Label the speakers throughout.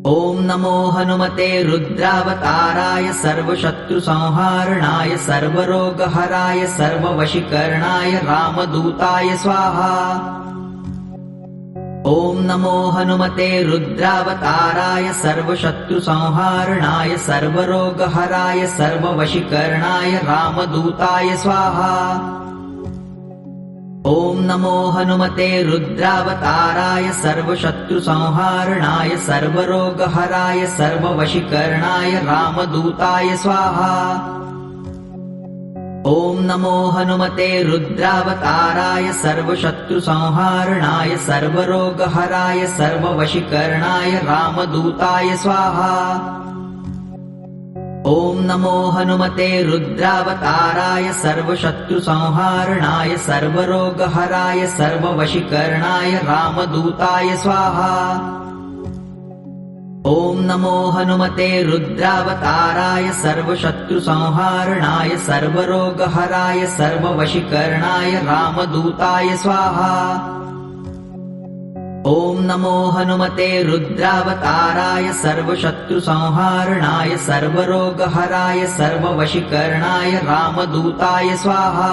Speaker 1: ॐ नमो हनुमते रुद्रावताराय सर्वशत्रुसंहारणाय सर्वरोगहराय सर्ववशीकरणाय रामदूताय स्वाहा। ॐ नमो हनुमते रुद्रावताराय सर्वशत्रुसंहारणाय सर्वरोगहराय सर्ववशीकरणाय रामदूताय स्वाहा। ॐ नमो हनुमते रुद्रावताराय सर्वशत्रुसंहारणाय सर्वरोगहराय सर्ववशीकरणाय रामदूताय स्वाहा। ॐ नमो हनुमते रुद्रावताराय सर्वशत्रुसंहारणाय सर्वरोगहराय सर्ववशीकरणाय रामदूताय स्वाहा। ॐ नमो हनुमते रुद्रावताराय सर्वशत्रुसंहारणाय सर्वरोगहराय सर्ववशीकरणाय रामदूताय स्वाहा। ॐ नमो हनुमते रुद्रावताराय सर्वशत्रुसंहारणाय सर्वरोगहराय सर्ववशीकरणाय रामदूताय स्वाहा। ॐ नमो हनुमते रुद्रावताराय सर्वशत्रुसंहारणाय सर्वरोगहराय सर्ववशीकरणाय रामदूताय स्वाहा।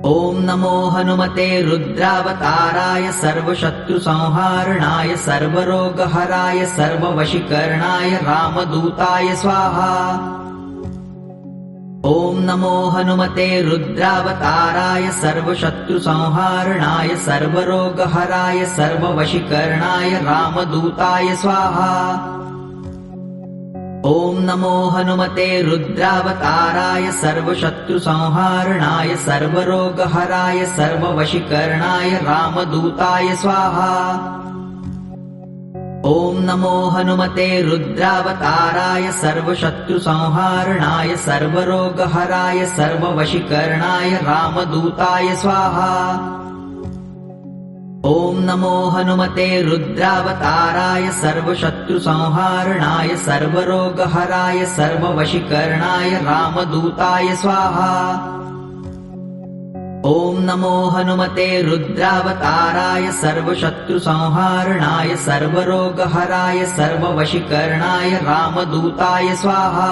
Speaker 1: ॐ नमो हनुमते रुद्रावताराय सर्वशत्रुसंहारणाय सर्वरोगहराय सर्ववशीकरणाय रामदूताय स्वाहा। ॐ नमो हनुमते रुद्रावताराय सर्वशत्रुसंहारणाय सर्वरोगहराय सर्ववशीकरणाय रामदूताय स्वाहा। ॐ नमो हनुमते रुद्रावताराय सर्वशत्रुसंहारणाय सर्वरोगहराय सर्ववशीकरणाय रामदूताय स्वाहा। ॐ नमो हनुमते रुद्रावताराय सर्वशत्रुसंहारणाय सर्वरोगहराय सर्ववशीकरणाय रामदूताय स्वाहा। ॐ नमो हनुमते रुद्रावताराय सर्वशत्रुसंहारणाय सर्वरोगहराय सर्ववशीकरणाय रामदूताय स्वाहा। ॐ नमो हनुमते रुद्रावताराय सर्वशत्रुसंहारणाय सर्वरोगहराय सर्ववशीकरणाय रामदूताय स्वाहा।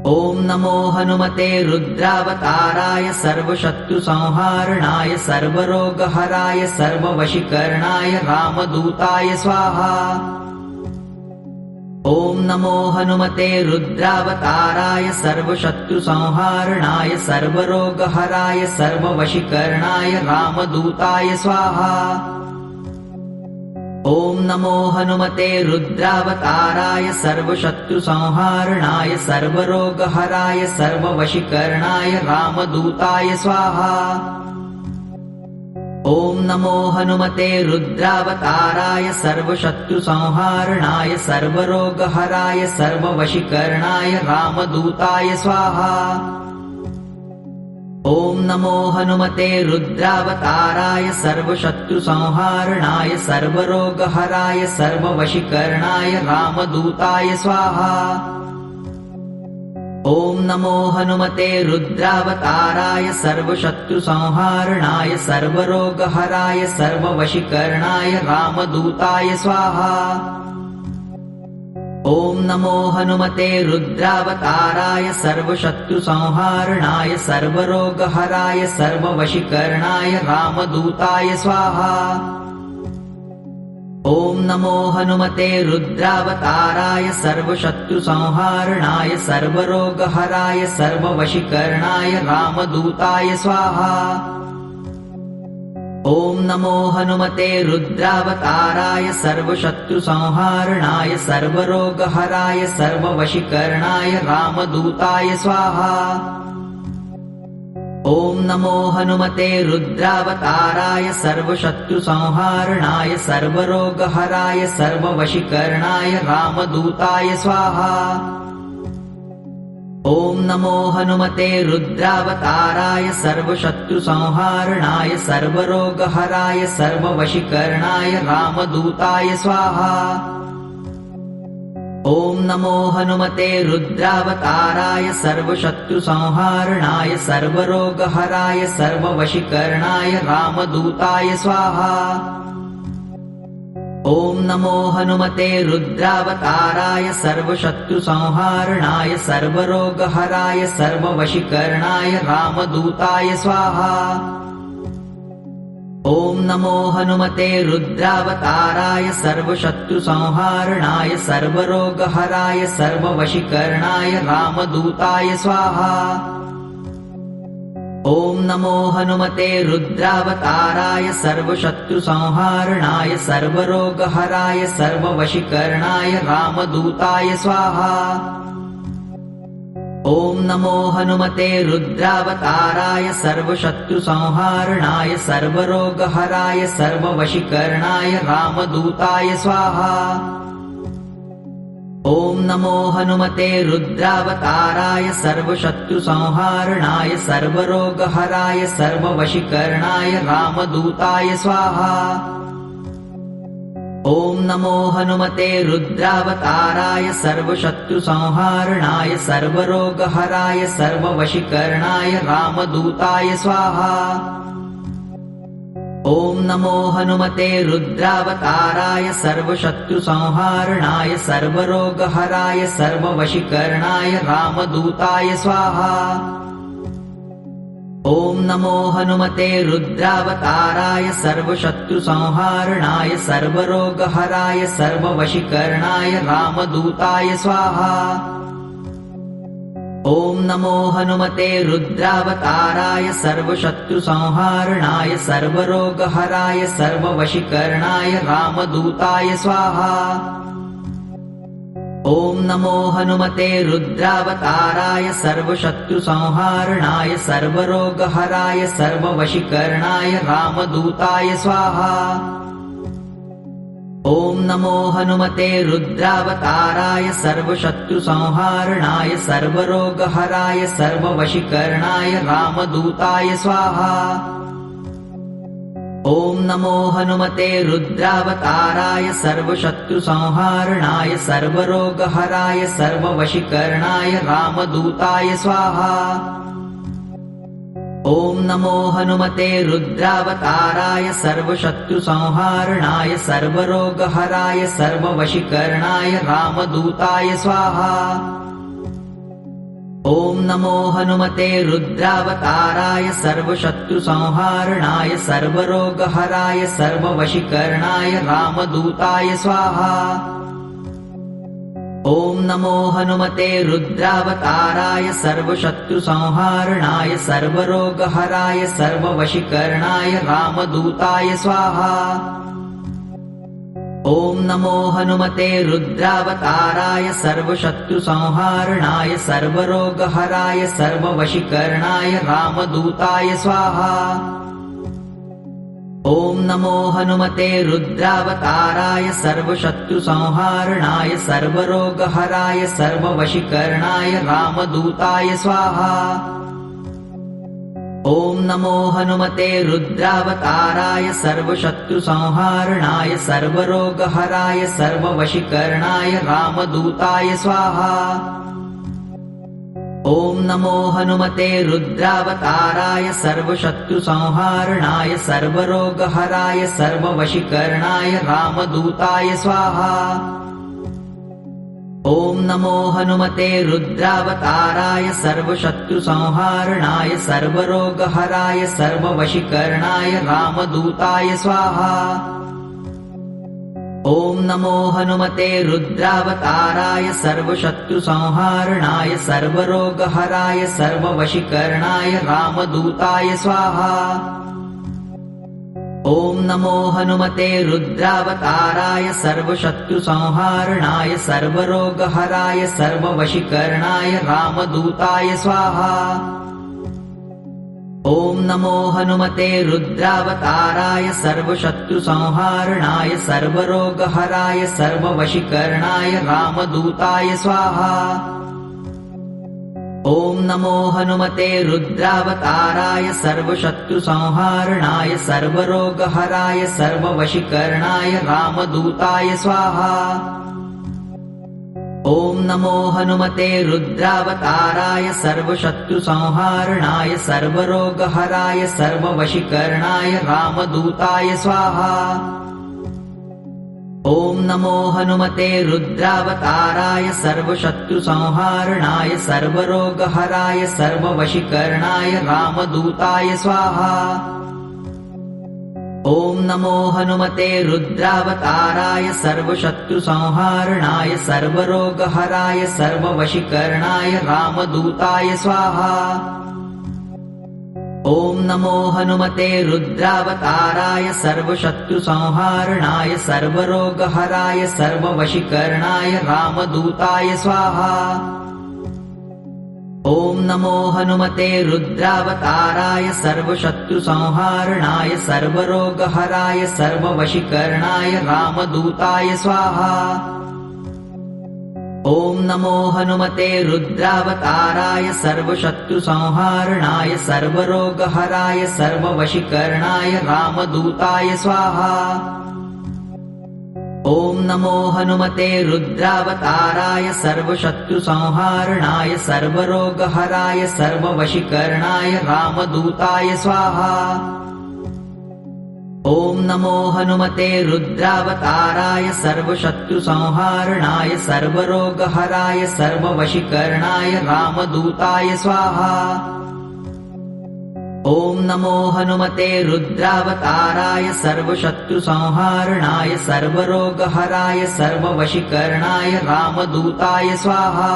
Speaker 1: ॐ नमो हनुमते रुद्रावताराय सर्वशत्रुसंहारणाय सर्वरोगहराय सर्ववशीकरणाय रामदूताय स्वाहा। ॐ नमो हनुमते रुद्रावताराय सर्वशत्रुसंहारणाय सर्वरोगहराय सर्ववशीकरणाय रामदूताय स्वाहा। ॐ नमो हनुमते रुद्रावताराय सर्वशत्रुसंहारणाय सर्वरोगहराय सर्ववशीकरणाय रामदूताय स्वाहा। ॐ नमो हनुमते रुद्रावताराय सर्वशत्रुसंहारणाय सर्वरोगहराय सर्ववशीकरणाय रामदूताय स्वाहा। ॐ नमो हनुमते रुद्रावताराय सर्वशत्रुसंहारणाय सर्वरोगहराय सर्ववशीकरणाय रामदूताय स्वाहा। ॐ नमो हनुमते रुद्रावताराय सर्वशत्रुसंहारणाय सर्वरोगहराय सर्ववशीकरणाय रामदूताय स्वाहा। ॐ नमो हनुमते रुद्रावताराय सर्वशत्रुसंहारणाय सर्वरोगहराय सर्ववशीकरणाय रामदूताय स्वाहा। ॐ नमो हनुमते रुद्रावताराय सर्वशत्रुसंहारणाय सर्वरोगहराय सर्ववशीकरणाय रामदूताय स्वाहा। ॐ नमो हनुमते रुद्रावताराय सर्वशत्रुसंहारणाय सर्वरोगहराय सर्ववशीकरणाय रामदूताय स्वाहा। ॐ नमो हनुमते रुद्रावताराय सर्वशत्रुसंहारणाय सर्वरोगहराय सर्ववशीकरणाय रामदूताय स्वाहा। ॐ नमो हनुमते रुद्रावताराय सर्वशत्रुसंहारणाय सर्वरोगहराय सर्ववशीकरणाय रामदूताय स्वाहा। ॐ नमो हनुमते रुद्रावताराय सर्वशत्रुसंहारणाय सर्वरोगहराय सर्ववशीकरणाय रामदूताय स्वाहा। ॐ नमो हनुमते रुद्रावताराय सर्वशत्रुसंहारणाय सर्वरोगहराय सर्ववशीकरणाय रामदूताय स्वाहा। ॐ नमो हनुमते रुद्रावताराय सर्वशत्रुसंहारणाय सर्वरोगहराय सर्ववशीकरणाय रामदूताय स्वाहा। ॐ नमो हनुमते रुद्रावताराय सर्वशत्रुसंहारणाय सर्वरोगहराय सर्ववशीकरणाय रामदूताय स्वाहा। ॐ नमो हनुमते रुद्रावताराय सर्वशत्रुसंहारणाय सर्वरोगहराय सर्ववशीकरणाय रामदूताय स्वाहा। ॐ नमो हनुमते रुद्रावताराय सर्वशत्रुसंहारणाय सर्वरोगहराय सर्ववशीकरणाय रामदूताय स्वाहा। ॐ नमो हनुमते रुद्रावताराय सर्वशत्रुसंहारणाय सर्वरोगहराय सर्ववशीकरणाय रामदूताय स्वाहा। ॐ नमो हनुमते रुद्रावताराय सर्वशत्रुसंहारणाय सर्वरोगहराय सर्ववशीकरणाय रामदूताय स्वाहा। ॐ नमो हनुमते रुद्रावताराय सर्वशत्रुसंहारणाय सर्वरोगहराय सर्ववशीकरणाय रामदूताय स्वाहा। ॐ नमो हनुमते रुद्रावताराय सर्वशत्रुसंहारणाय सर्वरोगहराय सर्ववशीकरणाय रामदूताय स्वाहा। ॐ नमो हनुमते रुद्रावताराय सर्वशत्रुसंहारणाय सर्वरोगहराय सर्ववशीकरणाय रामदूताय स्वाहा। ॐ नमो हनुमते रुद्रावताराय सर्वशत्रुसंहारणाय सर्वरोगहराय सर्ववशीकरणाय रामदूताय स्वाहा। ॐ नमो हनुमते रुद्रावताराय सर्वशत्रुसंहारणाय सर्वरोगहराय सर्ववशीकरणाय रामदूताय स्वाहा। ॐ नमो हनुमते रुद्रावताराय सर्वशत्रुसंहारणाय सर्वरोगहराय सर्ववशीकरणाय रामदूताय स्वाहा। ॐ नमो हनुमते रुद्रावताराय सर्वशत्रुसंहारणाय सर्वरोगहराय सर्ववशीकरणाय रामदूताय स्वाहा। ॐ नमो हनुमते रुद्रावताराय सर्वशत्रुसंहारणाय सर्वरोगहराय सर्ववशीकरणाय रामदूताय स्वाहा। ॐ नमो हनुमते रुद्रावताराय सर्वशत्रुसंहारणाय सर्वरोगहराय सर्ववशीकरणाय रामदूताय स्वाहा। ॐ नमो हनुमते रुद्रावताराय सर्वशत्रुसंहारणाय सर्वरोगहराय सर्ववशीकरणाय रामदूताय स्वाहा। ॐ नमो हनुमते रुद्रावताराय सर्वशत्रुसंहारणाय सर्वरोगहराय सर्ववशीकरणाय रामदूताय स्वाहा। ॐ नमो हनुमते रुद्रावताराय सर्वशत्रुसंहारणाय सर्वरोगहराय सर्ववशीकरणाय रामदूताय स्वाहा। ॐ नमो हनुमते रुद्रावताराय सर्वशत्रुसंहारणाय सर्वरोगहराय सर्ववशीकरणाय रामदूताय स्वाहा। ॐ नमो हनुमते रुद्रावताराय सर्वशत्रुसंहारणाय सर्वरोगहराय सर्ववशीकरणाय रामदूताय स्वाहा। ॐ नमो हनुमते रुद्रावताराय सर्वशत्रुसंहारणाय सर्वरोगहराय सर्ववशीकरणाय रामदूताय स्वाहा। ॐ नमो हनुमते रुद्रावताराय सर्वशत्रुसंहारणाय सर्वरोगहराय सर्ववशीकरणाय रामदूताय स्वाहा। ॐ नमो हनुमते रुद्रावताराय सर्वशत्रुसंहारणाय सर्वरोगहराय सर्ववशीकरणाय रामदूताय स्वाहा। ॐ नमो हनुमते रुद्रावताराय सर्वशत्रुसंहारणाय सर्वरोगहराय सर्ववशीकरणाय रामदूताय स्वाहा। ॐ ॐ नमो हनुमते रुद्रावताराय सर्वशत्रुसंहारणाय सर्वरोगहराय सर्ववशीकरणाय रामदूताय स्वाहा। ॐ नमो हनुमते रुद्रावताराय सर्वशत्रुसंहारणाय सर्वरोगहराय सर्ववशीकरणाय रामदूताय स्वाहा। ॐ नमो हनुमते रुद्रावताराय सर्वशत्रुसंहारणाय सर्वरोगहराय सर्ववशीकरणाय रामदूताय स्वाहा। ॐ नमो हनुमते रुद्रावताराय सर्वशत्रुसंहारणाय सर्वरोगहराय सर्ववशीकरणाय रामदूताय स्वाहा। ॐ नमो हनुमते रुद्रावताराय सर्वशत्रुसंहारणाय सर्वरोगहराय सर्ववशीकरणाय रामदूताय स्वाहा। ॐ नमो हनुमते रुद्रावताराय सर्वशत्रुसंहारणाय सर्वरोगहराय सर्ववशीकरणाय रामदूताय स्वाहा। ॐ नमो हनुमते रुद्रावताराय सर्वशत्रुसंहारणाय सर्वरोगहराय सर्ववशीकरणाय रामदूताय स्वाहा। ॐ नमो हनुमते रुद्रावताराय सर्वशत्रुसंहारणाय सर्वरोगहराय सर्ववशीकरणाय रामदूताय स्वाहा।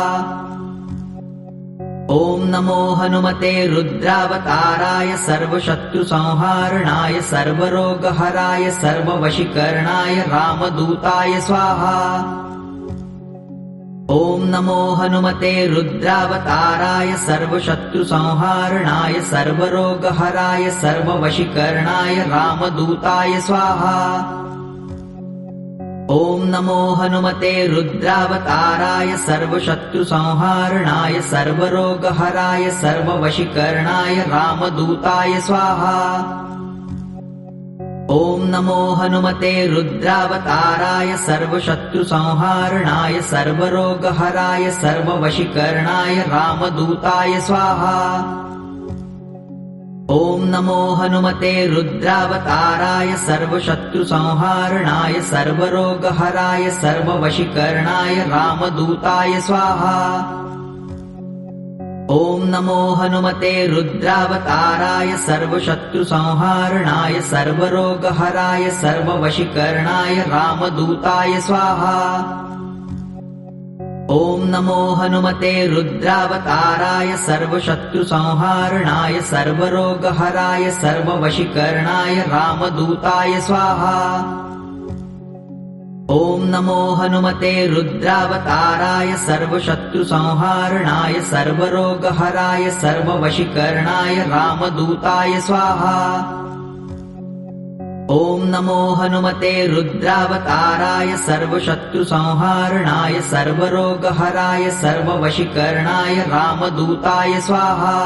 Speaker 1: ॐ नमो हनुमते रुद्रावताराय सर्वशत्रुसंहारणाय सर्वरोगहराय सर्ववशीकरणाय रामदूताय स्वाहा। ॐ नमो हनुमते रुद्रावताराय सर्वशत्रुसंहारणाय सर्वरोगहराय सर्ववशीकरणाय रामदूताय स्वाहा। ॐ नमो हनुमते रुद्रावताराय सर्वशत्रुसंहारणाय सर्वरोगहराय सर्ववशीकरणाय रामदूताय स्वाहा। ॐ नमो हनुमते रुद्रावताराय सर्वशत्रुसंहारणाय सर्वरोगहराय सर्ववशीकरणाय रामदूताय स्वाहा। ॐ नमो हनुमते रुद्रावताराय सर्वशत्रुसंहारणाय सर्वरोगहराय सर्ववशीकरणाय रामदूताय स्वाहा। ॐ नमो हनुमते रुद्रावताराय सर्वशत्रुसंहारणाय सर्वरोगहराय सर्ववशीकरणाय रामदूताय स्वाहा। ॐ नमो हनुमते रुद्रावताराय सर्वशत्रुसंहारणाय सर्वरोगहराय सर्ववशीकरणाय रामदूताय स्वाहा। ॐ नमो हनुमते रुद्रावताराय सर्वशत्रुसंहारणाय सर्वरोगहराय सर्ववशीकरणाय रामदूताय स्वाहा। ॐ नमो हनुमते रुद्रावताराय सर्वशत्रुसंहारणाय सर्वरोगहराय सर्ववशीकरणाय रामदूताय स्वाहा।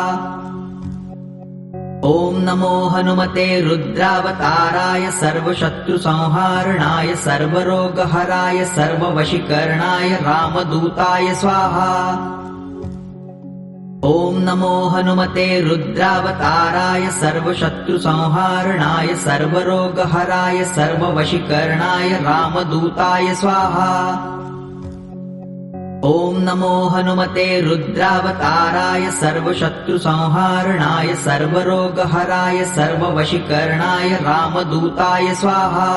Speaker 1: ॐ नमो हनुमते रुद्रावताराय सर्वशत्रुसंहारणाय सर्वरोगहराय सर्ववशीकरणाय रामदूताय स्वाहा। ॐ नमो हनुमते रुद्रावताराय सर्वशत्रुसंहारणाय सर्वरोगहराय सर्ववशीकरणाय रामदूताय स्वाहा। ॐ नमो हनुमते रुद्रावताराय सर्वशत्रुसंहारणाय सर्वरोगहराय सर्ववशीकरणाय रामदूताय स्वाहा।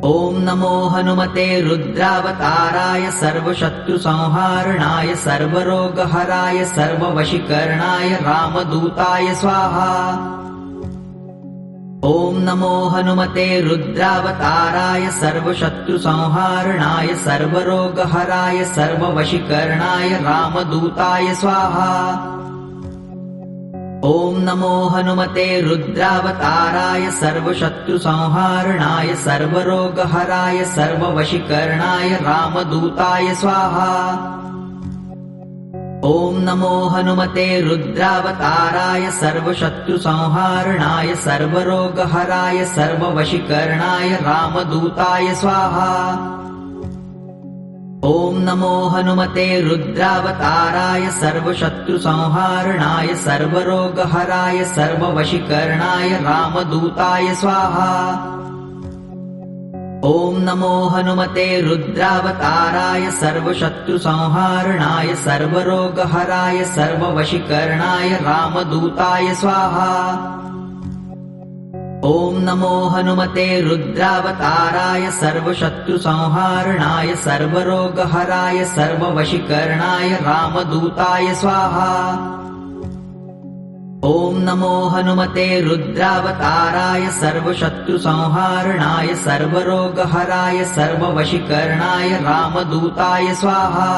Speaker 1: ॐ नमो हनुमते रुद्रावताराय सर्वशत्रुसंहारणाय सर्वरोगहराय सर्ववशीकरणाय रामदूताय स्वाहा। ॐ नमो हनुमते रुद्रावताराय सर्वशत्रुसंहारणाय सर्वरोगहराय सर्ववशीकरणाय रामदूताय स्वाहा। ॐ नमो हनुमते रुद्रावताराय सर्वशत्रुसंहारणाय सर्वरोगहराय सर्ववशीकरणाय रामदूताय स्वाहा। ॐ नमो हनुमते रुद्रावताराय सर्वशत्रुसंहारणाय सर्वरोगहराय सर्ववशीकरणाय रामदूताय स्वाहा। ॐ नमो हनुमते रुद्रावताराय सर्वशत्रुसंहारणाय सर्वरोगहराय सर्ववशीकरणाय रामदूताय स्वाहा। ॐ नमो हनुमते रुद्रावताराय सर्वशत्रुसंहारणाय सर्वरोगहराय सर्ववशीकरणाय रामदूताय स्वाहा। ॐ नमो हनुमते रुद्रावताराय सर्वशत्रुसंहारणाय सर्वरोगहराय सर्ववशीकरणाय रामदूताय स्वाहा। ॐ नमो हनुमते रुद्रावताराय सर्वशत्रुसंहारणाय सर्वरोगहराय सर्ववशीकरणाय रामदूताय स्वाहा।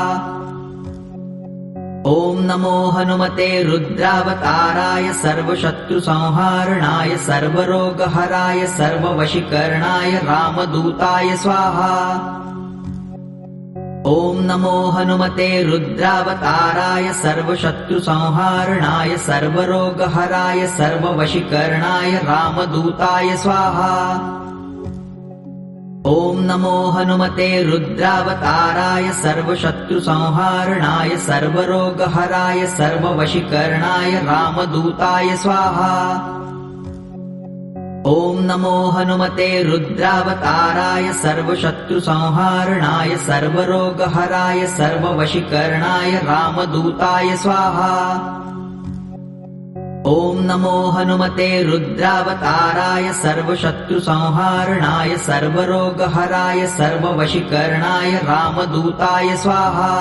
Speaker 1: ॐ नमो हनुमते रुद्रावताराय सर्वशत्रुसंहारणाय सर्वरोगहराय सर्ववशीकरणाय रामदूताय स्वाहा। ॐ नमो हनुमते रुद्रावताराय सर्वशत्रुसंहारणाय सर्वरोगहराय सर्ववशीकरणाय रामदूताय स्वाहा। ॐ नमो हनुमते रुद्रावताराय सर्वशत्रुसंहारणाय सर्वरोगहराय सर्ववशीकरणाय रामदूताय स्वाहा। ॐ नमो हनुमते रुद्रावताराय सर्वशत्रुसंहारणाय सर्वरोगहराय सर्ववशीकरणाय रामदूताय स्वाहा। ॐ नमो हनुमते रुद्रावताराय सर्वशत्रुसंहारणाय सर्वरोगहराय सर्ववशीकरणाय रामदूताय स्वाहा।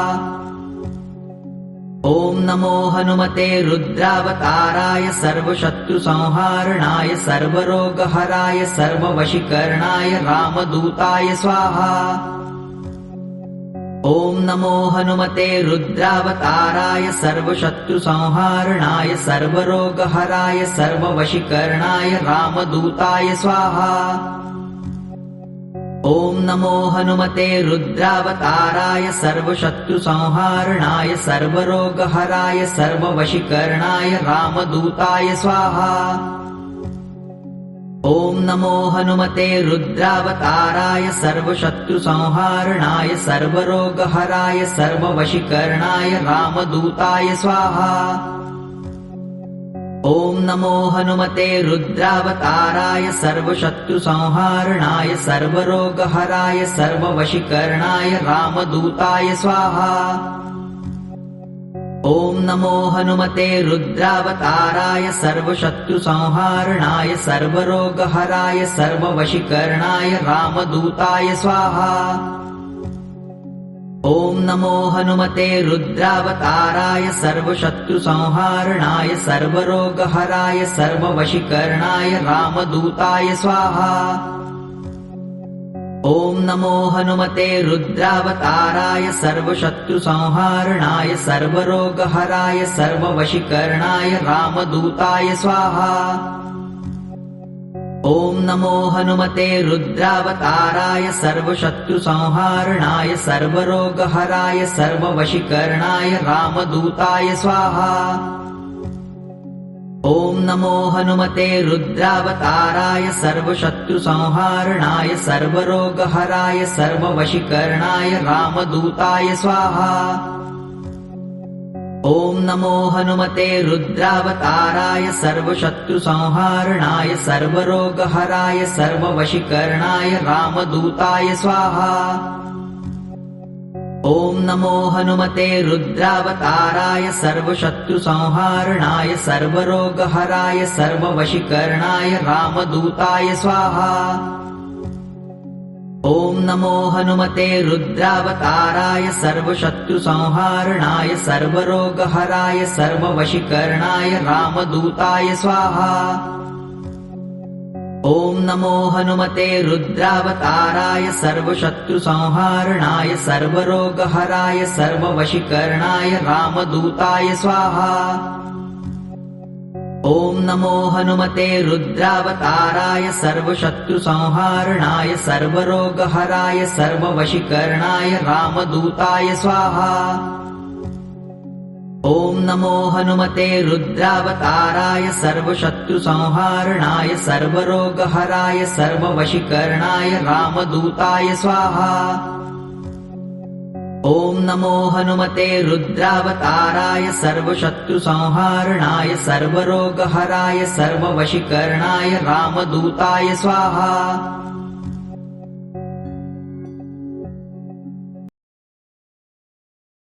Speaker 1: ॐ नमो हनुमते रुद्रावताराय सर्वशत्रुसंहारणाय सर्वरोगहराय सर्ववशीकरणाय रामदूताय स्वाहा। ॐ नमो हनुमते रुद्रावताराय सर्वशत्रुसंहारणाय सर्वरोगहराय सर्ववशीकरणाय रामदूताय स्वाहा। ॐ नमो हनुमते रुद्रावताराय सर्वशत्रुसंहारणाय सर्वरोगहराय सर्ववशीकरणाय रामदूताय स्वाहा। ॐ नमो हनुमते रुद्रावताराय सर्वशत्रुसंहारणाय सर्वरोगहराय सर्ववशीकरणाय रामदूताय स्वाहा। ॐ नमो हनुमते रुद्रावताराय सर्वशत्रुसंहारणाय सर्वरोगहराय सर्ववशीकरणाय रामदूताय स्वाहा। ॐ नमो हनुमते रुद्रावताराय सर्वशत्रुसंहारणाय सर्वरोगहराय सर्ववशीकरणाय रामदूताय स्वाहा। ॐ नमो हनुमते रुद्रावताराय सर्वशत्रुसंहारणाय सर्वरोगहराय सर्ववशीकरणाय रामदूताय स्वाहा। ॐ नमो हनुमते रुद्रावताराय सर्वशत्रुसंहारणाय सर्वरोगहराय सर्ववशीकरणाय रामदूताय स्वाहा। ॐ नमो हनुमते रुद्रावताराय सर्वशत्रुसंहारणाय सर्वरोगहराय सर्ववशीकरणाय रामदूताय स्वाहा। ॐ नमो हनुमते रुद्रावताराय सर्वशत्रुसंहारणाय सर्वरोगहराय सर्ववशीकरणाय रामदूताय स्वाहा। ॐ नमो हनुमते रुद्रावताराय सर्वशत्रुसंहारणाय सर्वरोगहराय सर्ववशीकरणाय रामदूताय स्वाहा। ॐ नमो हनुमते रुद्रावताराय सर्वशत्रुसंहारणाय सर्वरोगहराय सर्ववशीकरणाय रामदूताय स्वाहा। ॐ नमो हनुमते रुद्रावताराय सर्वशत्रुसंहारणाय सर्वरोगहराय सर्ववशीकरणाय रामदूताय स्वाहा। ॐ नमो हनुमते रुद्रावताराय सर्वशत्रुसंहारणाय सर्वरोगहराय सर्ववशीकरणाय रामदूताय स्वाहा। ॐ नमो हनुमते रुद्रावताराय सर्वशत्रुसंहारणाय सर्वरोगहराय सर्ववशीकरणाय रामदूताय स्वाहा। ॐ नमो हनुमते रुद्रावताराय सर्वशत्रुसंहारणाय सर्वरोगहराय सर्ववशीकरणाय रामदूताय स्वाहा। ॐ नमो हनुमते रुद्रावताराय सर्वशत्रुसंहारणाय सर्वरोगहराय सर्ववशीकरणाय रामदूताय स्वाहा।